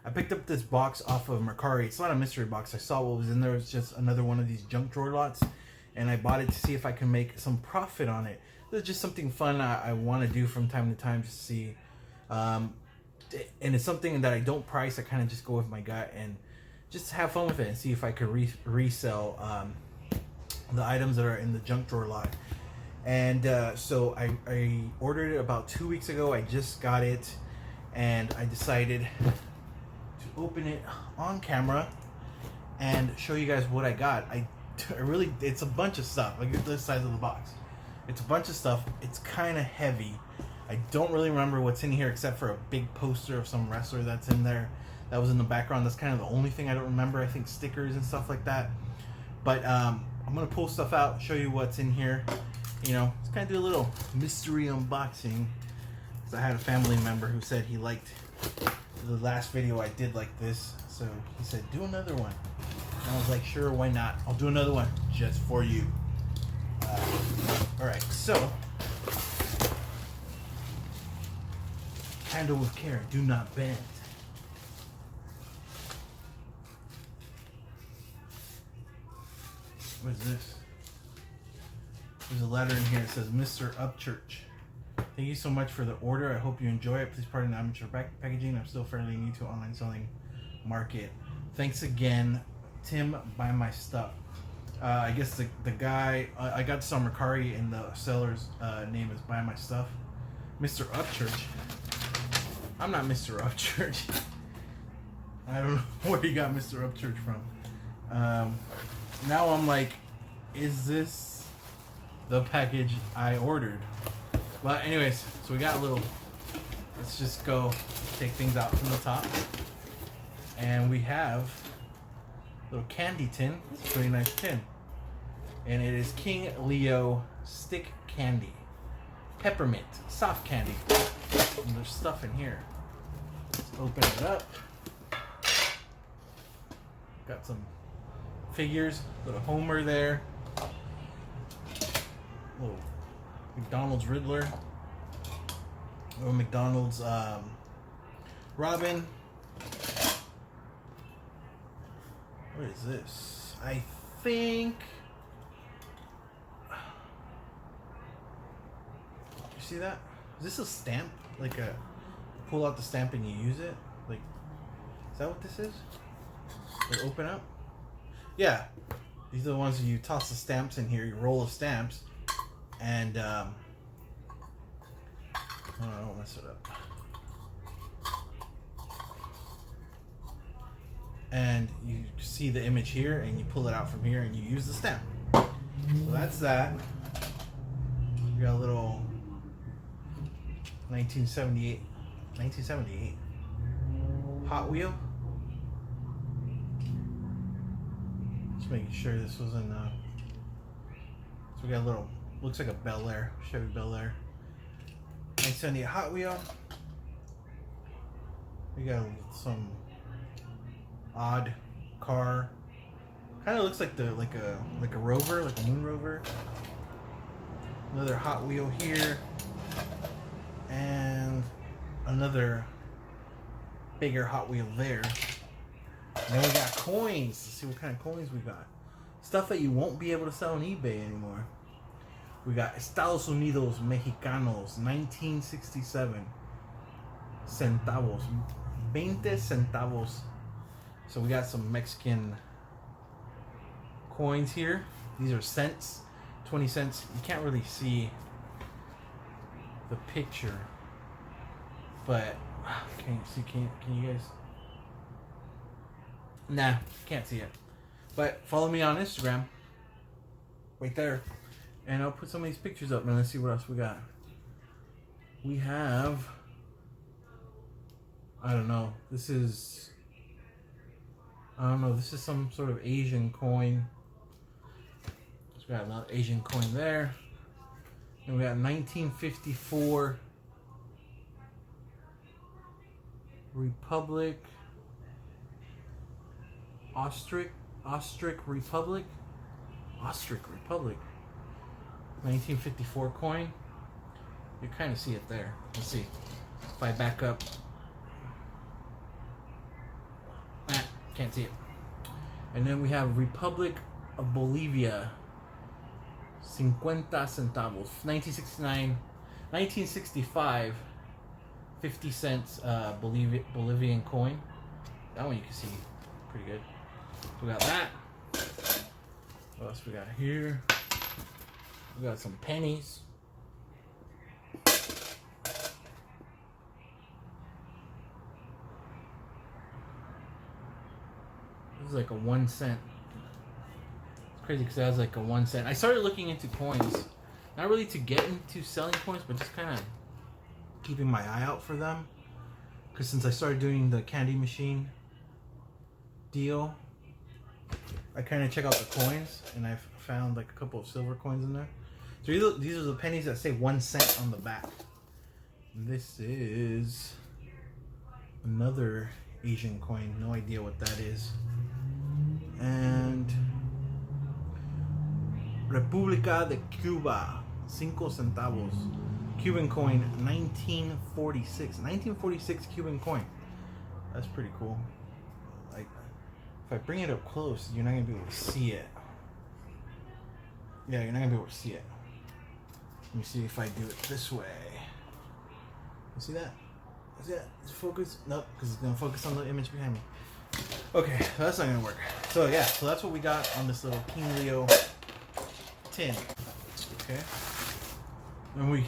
I picked up this box off of Mercari. It's not a mystery box. I saw what was in there. It's just another one of these junk drawer lots, and I bought it to see if I can make some profit on it. It's just something fun I want to do from time to time, just to see. And it's something that I don't price. I kind of just go with my gut and just have fun with it and see if I could resell the items that are in the junk drawer lot. And so I ordered it about 2 weeks ago. I just got it, and I decided to open it on camera and show you guys what I got. I really, it's a bunch of stuff. Look at the size of the box. It's a bunch of stuff. It's kind of heavy. I don't really remember what's in here except for a big poster of some wrestler that's in there. That was in the background. That's kind of the only thing I don't remember. I think stickers and stuff like that. But I'm going to pull stuff out, show you what's in here. You know, let's kind of do a little mystery unboxing. Because I had a family member who said he liked the last video I did like this. So he said, do another one. And I was like, sure, why not? I'll do another one just for you. Alright, so handle with care, do not bend. What is this? There's a letter in here. It says, Mr. Upchurch. Thank you so much for the order. I hope you enjoy it. Please pardon the amateur packaging. I'm still fairly new to online selling market. Thanks again, Tim. Buy my stuff. I guess the guy, I got this on Mercari, and the seller's name is Buy My Stuff. Mr. Upchurch. I'm not Mr. Upchurch. I don't know where you got Mr. Upchurch from. Now I'm like, is this the package I ordered? But anyways, so we got a little, let's just go take things out from the top. And we have a little candy tin. It's a pretty nice tin. And it is King Leo stick candy. Peppermint, soft candy. And there's stuff in here. Let's open it up. Got some figures, little Homer there. Little McDonald's Riddler. Little McDonald's Robin. What is this? I think. You see that? Is this a stamp? Like a pull out the stamp and you use it? Like, is that what this is? They open up? Yeah. These are the ones that you toss the stamps in here, your roll of stamps, and I don't mess it up. And you see the image here, and you pull it out from here, and you use the stamp. So that's that. We got a little 1978 Hot Wheel. Just making sure this was in. So we got a little, looks like a Bel Air, Chevy Bel Air. 1978 Hot Wheel. We got some odd car. Kind of looks like like a rover, like a moon rover. Another Hot Wheel here, and another bigger Hot Wheel there. And then we got coins. Let's see what kind of coins we got. Stuff that you won't be able to sell on eBay anymore. We got Estados Unidos Mexicanos, 1967 centavos, 20 centavos. So we got some Mexican coins here. These are cents, 20 cents. You can't really see the picture, but can you see? Can you guys? Nah, can't see it. But follow me on Instagram, right there, and I'll put some of these pictures up, and let's see what else we got. We have, I don't know. This is some sort of Asian coin. So we got another Asian coin there. And we got 1954 Republic, Ostrich Republic, 1954 coin. You kind of see it there. Let's see if I back up. Can't see it. And then we have Republic of Bolivia. 50 centavos. 1969, 1965. 50 cents Bolivian coin. That one you can see pretty good. We got that. What else we got here? We got some pennies. This is like a 1 cent. It's crazy because it has like a 1 cent. I started looking into coins, not really to get into selling coins, but just kind of keeping my eye out for them. Because since I started doing the candy machine deal, I kind of check out the coins, and I've found like a couple of silver coins in there. So these are the pennies that say 1 cent on the back. This is another Asian coin. No idea what that is. And República de Cuba, 5 centavos. Cuban coin, 1946. 1946 Cuban coin. That's pretty cool. Like, if I bring it up close, you're not gonna be able to see it. Yeah, you're not gonna be able to see it. Let me see if I do it this way. You see that? See that? Is it focus? Nope, because it's gonna focus on the image behind me. Okay, so that's not gonna work. So yeah, so that's what we got on this little King Leo tin. Okay, and we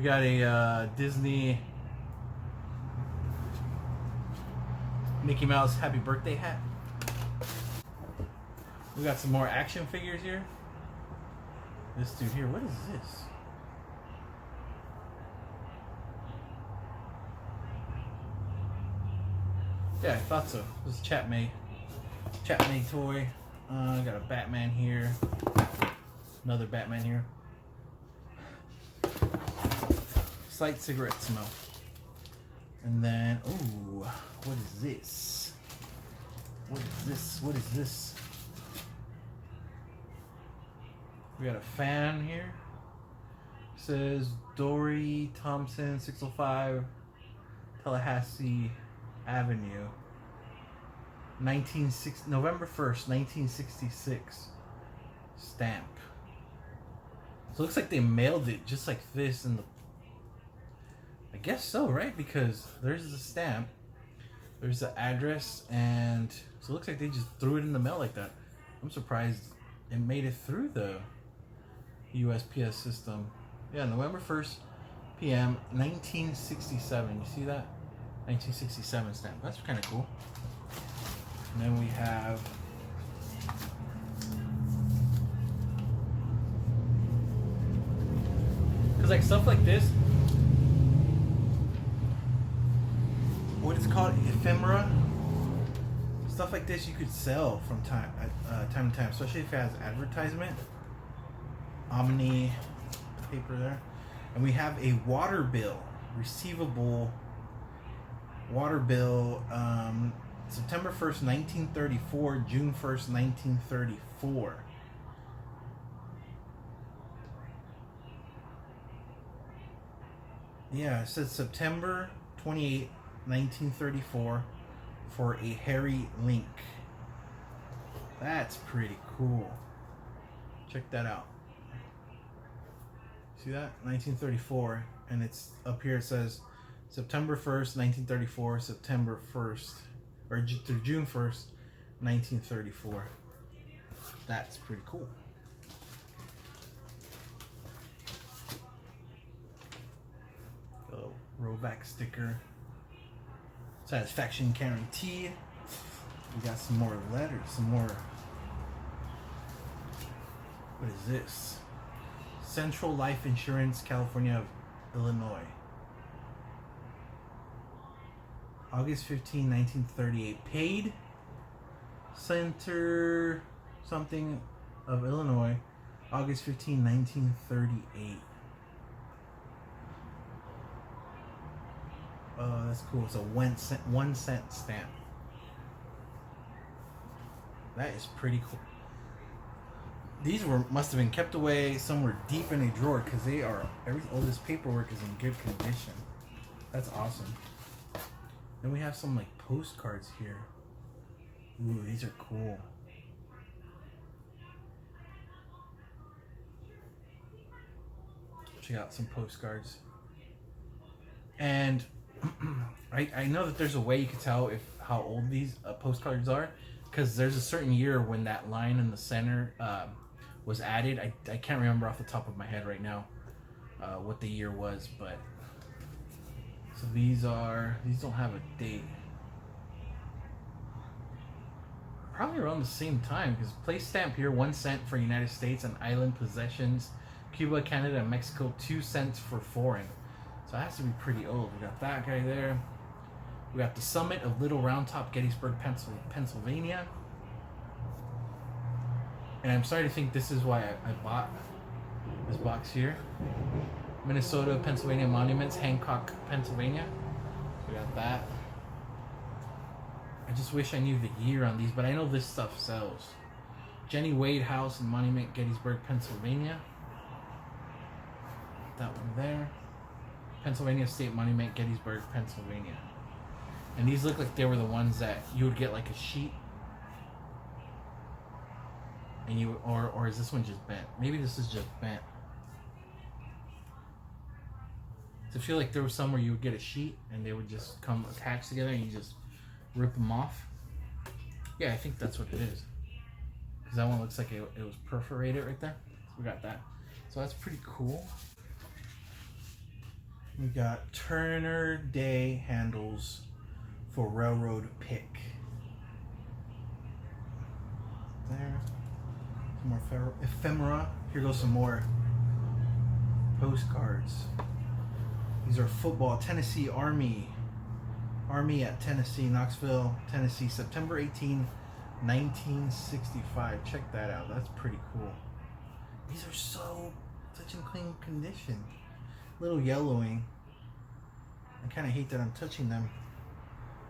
got a Disney Mickey Mouse happy birthday hat. We got some more action figures here. This dude here, what is this? Yeah, I thought so. This is Chatmate toy. I got a Batman here. Another Batman here. Slight cigarette smell. And then, ooh, what is this? What is this? What is this? We got a fan here. It says Dory Thompson, 605 Tallahassee Avenue. November 1st, 1966. Stamp. So it looks like they mailed it just like this in the... I guess so, right? Because there's the stamp. There's the address, and so it looks like they just threw it in the mail like that. I'm surprised it made it through the USPS system. Yeah, November 1st, PM, 1967. You see that? 1967 stamp. That's kind of cool. And then we have because like stuff like this, what it's called, ephemera, stuff like this you could sell from time to time, especially if it has advertisement. Omni paper there. And we have a water bill, receivable water bill, September 1st, 1934, June 1st, 1934. Yeah, it says September 28, 1934 for a Harry Link. That's pretty cool. Check that out. See that? 1934, and it's up here, it says September 1st, 1934, September 1st, or through June 1st, 1934. That's pretty cool. A Rovac sticker. Satisfaction guarantee. We got some more letters, some more. What is this? Central Life Insurance, California, Illinois. August 15, 1938. Paid Center something of Illinois. August 15, 1938. Oh, that's cool. It's a 1 cent stamp. That is pretty cool. These must have been kept away somewhere deep in a drawer because they are all this paperwork is in good condition. That's awesome. Then we have some like postcards here. Ooh, these are cool. Check out some postcards. And I know that there's a way you can tell how old these postcards are, because there's a certain year when that line in the center was added. I can't remember off the top of my head right now what the year was, but so these don't have a date. Probably around the same time, because place stamp here 1 cent for United States and island possessions, Cuba, Canada, and Mexico 2 cents for foreign. So it has to be pretty old. We got that guy there. We got the summit of Little Round Top, Gettysburg, Pennsylvania. And I'm starting to think this is why I bought this box here. Minnesota, Pennsylvania Monuments, Hancock, Pennsylvania. We got that. I just wish I knew the year on these, but I know this stuff sells. Jenny Wade House and Monument, Gettysburg, Pennsylvania. That one there. Pennsylvania State Monument, Gettysburg, Pennsylvania. And these look like they were the ones that you would get like a sheet. And you or is this one just bent? Maybe this is just bent. So I feel like there was some where you would get a sheet and they would just come attached together and you just rip them off. Yeah, I think that's what it is. Because that one looks like it was perforated right there. So we got that. So that's pretty cool. We got Turner Day handles for railroad pick. There. Some more ephemera. Here goes some more postcards. These are football. Tennessee Army. Army at Tennessee, Knoxville, Tennessee, September 18, 1965. Check that out. That's pretty cool. These are such in clean condition. Little yellowing. I kind of hate that I'm touching them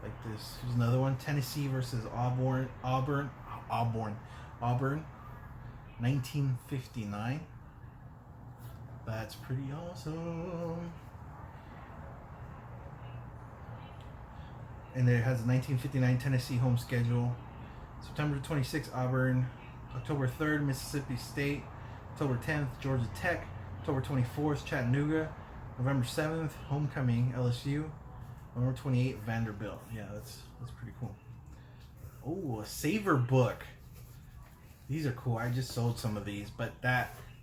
like this. Here's another one. Tennessee versus Auburn, 1959. That's pretty awesome. And it has a 1959 Tennessee home schedule. September 26th, Auburn. October 3rd, Mississippi State. October 10th, Georgia Tech. October 24th, Chattanooga. November 7th, Homecoming, LSU. November 28th, Vanderbilt. Yeah, that's pretty cool. Oh, a Saver book. These are cool. I just sold some of these, but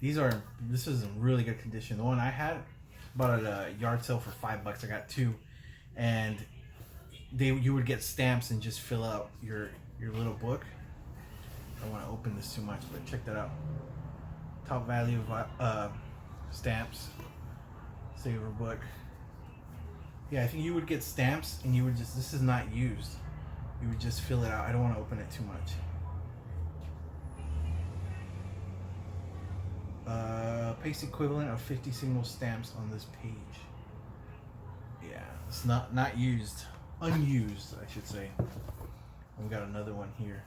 this is in really good condition. The one I had, bought at a yard sale for $5. I got two, and you would get stamps and just fill out your little book. I don't want to open this too much, but check that out. Top value of stamps. Saver book. Yeah, I think you would get stamps and you would just, this is not used. You would just fill it out. I don't want to open it too much. Paste equivalent of 50 single stamps on this page. Yeah, it's not used. Unused, I should say. And we got another one here.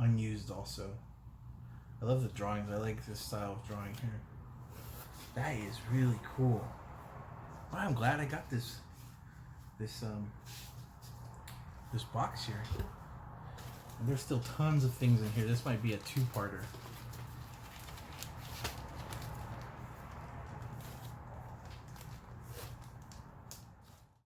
Unused also. I love the drawings. I like this style of drawing here. That is really cool. Well, I'm glad I got this box here. And there's still tons of things in here. This might be a two-parter.